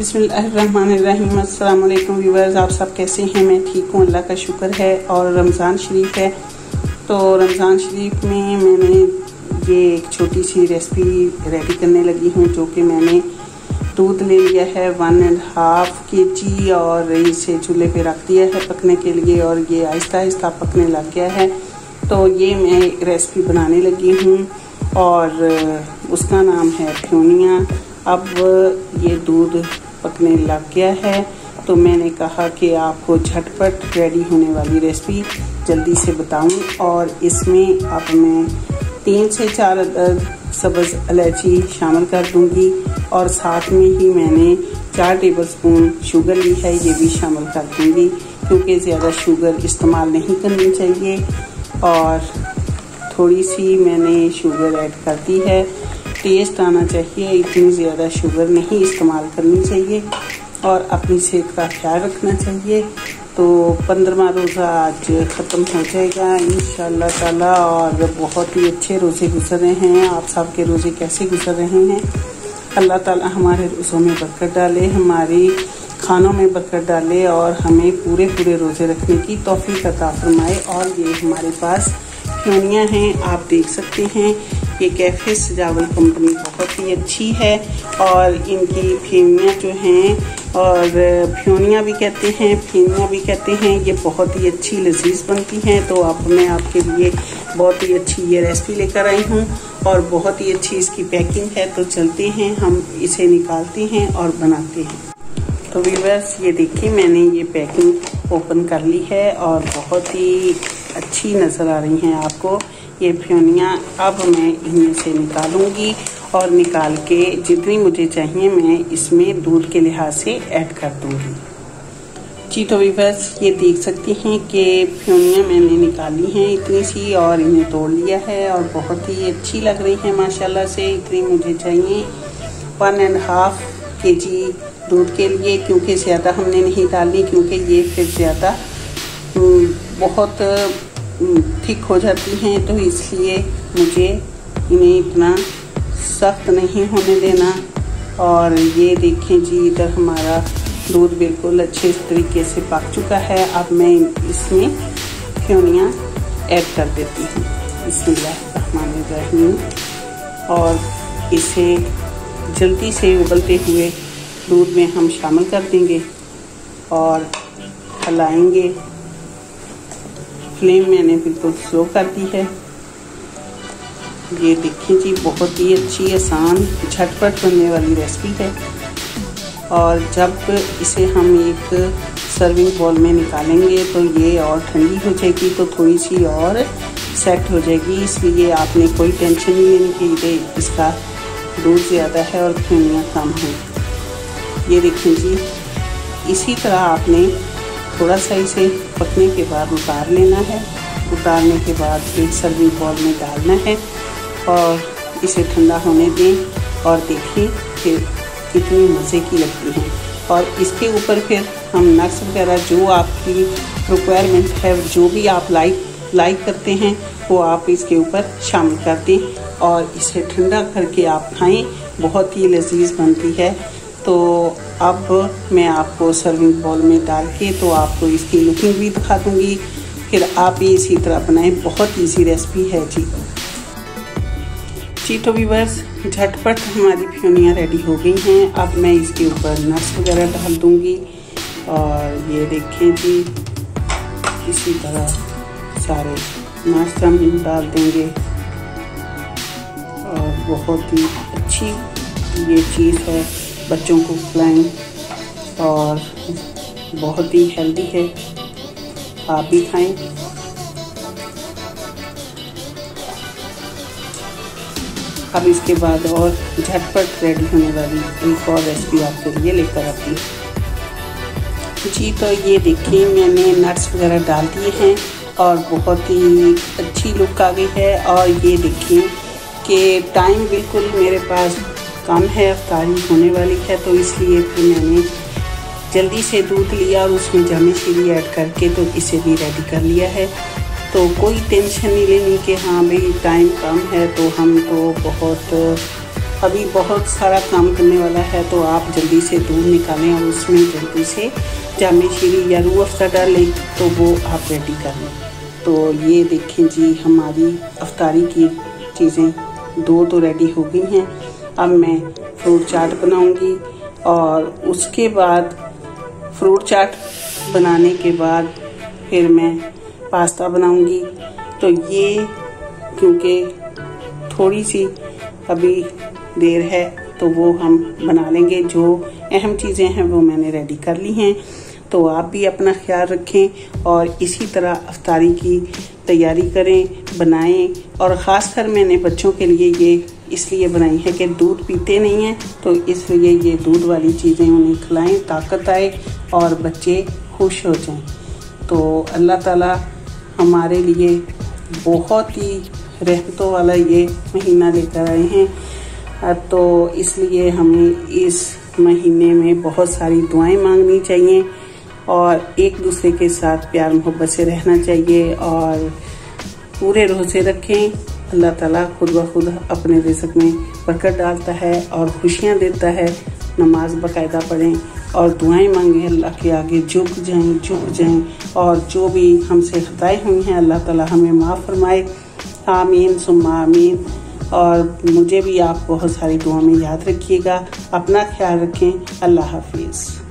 बिस्मिल्लाहिर्रहमानिर्रहीम। अस्सलाम वालेकुम व्यूअर्स, आप सब कैसे हैं? मैं ठीक हूँ, अल्लाह का शुक्र है। और रमज़ान शरीफ है, तो रमज़ान शरीफ में मैंने ये एक छोटी सी रेसिपी रेडी करने लगी हूँ, जो कि मैंने दूध ले लिया है 1.5 kg और इसे चूल्हे पे रख दिया है पकने के लिए, और ये आहिस्ता आहिस्ता पकने लग गया है। तो ये मैं रेसिपी बनाने लगी हूँ और उसका नाम है फ्योनिया। अब ये दूध पकने लग गया है, तो मैंने कहा कि आपको झटपट रेडी होने वाली रेसिपी जल्दी से बताऊं। और इसमें अब मैं 3 से 4 अदद सब्ज़ इलायची शामिल कर दूंगी, और साथ में ही मैंने 4 टेबलस्पून शुगर ली है, ये भी शामिल कर दूंगी, क्योंकि ज़्यादा शुगर इस्तेमाल नहीं करनी चाहिए। और थोड़ी सी मैंने शुगर ऐड कर दी है, टेस्ट आना चाहिए, इतनी ज़्यादा शुगर नहीं इस्तेमाल करनी चाहिए और अपनी सेहत का ख्याल रखना चाहिए। तो 15वां रोज़ा आज ख़त्म हो जाएगा इंशाअल्लाह ताला, और बहुत ही अच्छे रोज़े गुजर रहे हैं। आप सब के रोज़े कैसे गुजर रहे हैं? अल्लाह ताला हमारे रोज़ों में बरकत डाले, हमारी खानों में बरकत डाले और हमें पूरे रोज़े रखने की तौफीक अता फरमाए। और ये हमारे पास फ्योनिया हैं, आप देख सकते हैं। ये कैफे सजावल कंपनी बहुत ही अच्छी है, और इनकी फेमिया जो हैं, और फ्योनिया भी कहते हैं, फेमिया भी कहते हैं, ये बहुत ही अच्छी लजीज बनती हैं। तो अब मैं आपके लिए बहुत ही अच्छी ये रेसिपी लेकर आई हूँ, और बहुत ही अच्छी इसकी पैकिंग है। तो चलते हैं, हम इसे निकालते हैं और बनाते हैं। तो व्यूअर्स, ये देखिए, मैंने ये पैकिंग ओपन कर ली है और बहुत ही अच्छी नज़र आ रही हैं आपको ये फ्योनिया। अब मैं इनमें से निकालूंगी, और निकाल के जितनी मुझे चाहिए मैं इसमें दूध के लिहाज से ऐड कर दूंगी। जी तो व्यूअर्स, ये देख सकते हैं कि फ्योनिया मैंने निकाली हैं इतनी सी, और इन्हें तोड़ लिया है, और बहुत ही अच्छी लग रही है माशाल्लाह से। इतनी मुझे चाहिए 1.5 kg दूध के लिए, क्योंकि ज़्यादा हमने नहीं डालनी, क्योंकि ये फिर ज़्यादा बहुत थिक हो जाती हैं, तो इसलिए मुझे इन्हें इतना सख्त नहीं होने देना। और ये देखें जी, इधर हमारा दूध बिल्कुल अच्छे तरीके से पक चुका है। अब मैं इसमें फ्योनिया ऐड कर देती हूँ, बिस्मिल्लाहिर्रहमानिर्रहीम। और इसे जल्दी से उबलते हुए दूध में हम शामिल कर देंगे और हलाएंगे। फ्लेम मैंने बिल्कुल स्लो कर दी है। ये देखिए जी, बहुत ही अच्छी, आसान, झटपट बनने वाली रेसिपी है। और जब इसे हम एक सर्विंग बॉल में निकालेंगे तो ये और ठंडी हो जाएगी, तो थोड़ी सी और सेट हो जाएगी। इसलिए आपने कोई टेंशन नहीं लेनी कि इसका दूध ज़्यादा है और फ्योनिया कम है। ये देखिए जी, इसी तरह आपने थोड़ा सा इसे पकने के बाद उतार लेना है। उतारने के बाद एक सर्विंग बॉल में डालना है और इसे ठंडा होने दें, और देखिए कि कितनी मज़े की लगती हैं। और इसके ऊपर फिर हम नट्स वगैरह जो आपकी रिक्वायरमेंट है, जो भी आप लाइक करते हैं, वो आप इसके ऊपर शामिल कर दें और इसे ठंडा करके आप खाएं। बहुत ही लजीज बनती है। तो अब मैं आपको सर्विंग बॉल में डाल के तो आपको इसकी लुकिंग भी दिखा दूंगी, फिर आप भी इसी तरह बनाएं। बहुत इजी रेसिपी है जी। तो व्यूअर्स, झटपट हमारी फ्योनिया रेडी हो गई हैं। अब मैं इसके ऊपर नट्स वगैरह डाल दूंगी, और ये देखें जी, इसी तरह सारे नट्स हम डाल देंगे। और बहुत ही अच्छी ये चीज़ है, बच्चों को खिलाएं, और बहुत ही हेल्दी है, आप भी खाएं। अब इसके बाद और झटपट रेडी होने वाली एक और रेसिपी आपके लिए लेकर आती हूँ जी। तो ये देखिए, मैंने नट्स वगैरह डाल दिए हैं और बहुत ही अच्छी लुक आ गई है। और ये देखिए कि टाइम बिल्कुल मेरे पास कम है, अफ्तारी होने वाली है, तो इसलिए फिर मैंने जल्दी से दूध लिया और उसमें जामे शीरी ऐड करके तो इसे भी रेडी कर लिया है। तो कोई टेंशन नहीं लेनी कि हाँ भाई टाइम कम है, तो हम तो बहुत अभी बहुत सारा काम करने वाला है, तो आप जल्दी से दूध निकालें और उसमें जल्दी से जामे शीरी या रूह अफ़ज़ा डालें, तो वो आप रेडी कर लें। तो ये देखें जी, हमारी अफ्तारी की चीज़ें 2 तो रेडी हो गई हैं। अब मैं फ्रूट चाट बनाऊंगी और उसके बाद फ्रूट चाट बनाने के बाद फिर मैं पास्ता बनाऊंगी। तो ये क्योंकि थोड़ी सी अभी देर है तो वो हम बना लेंगे। जो अहम चीज़ें हैं वो मैंने रेडी कर ली हैं। तो आप भी अपना ख्याल रखें और इसी तरह अफ्तारी की तैयारी करें, बनाएं। और ख़ासकर मैंने बच्चों के लिए ये इसलिए बनाई है कि दूध पीते नहीं हैं, तो इसलिए ये दूध वाली चीज़ें उन्हें खिलाएं, ताकत आए और बच्चे खुश हो जाएं। तो अल्लाह ताला हमारे लिए बहुत ही रहमतों वाला ये महीना लेकर आए हैं। तो इसलिए हमें इस महीने में बहुत सारी दुआएं मांगनी चाहिए और एक दूसरे के साथ प्यार मोहब्बत से रहना चाहिए और पूरे रोज़े रखें। अल्लाह ताला खुद ब खुद अपने रिज़्क़ में बरकत डालता है और खुशियाँ देता है। नमाज बाकायदा पढ़ें और दुआएं मांगें, अल्लाह के आगे झुक जाएं और जो भी हमसे खताएं हुई हैं अल्लाह ताला हमें माफ़ फरमाए। आमीन सुम्मा आमीन। और मुझे भी आप बहुत सारी दुआ में याद रखिएगा। अपना ख्याल रखें। अल्लाह हाफिज़।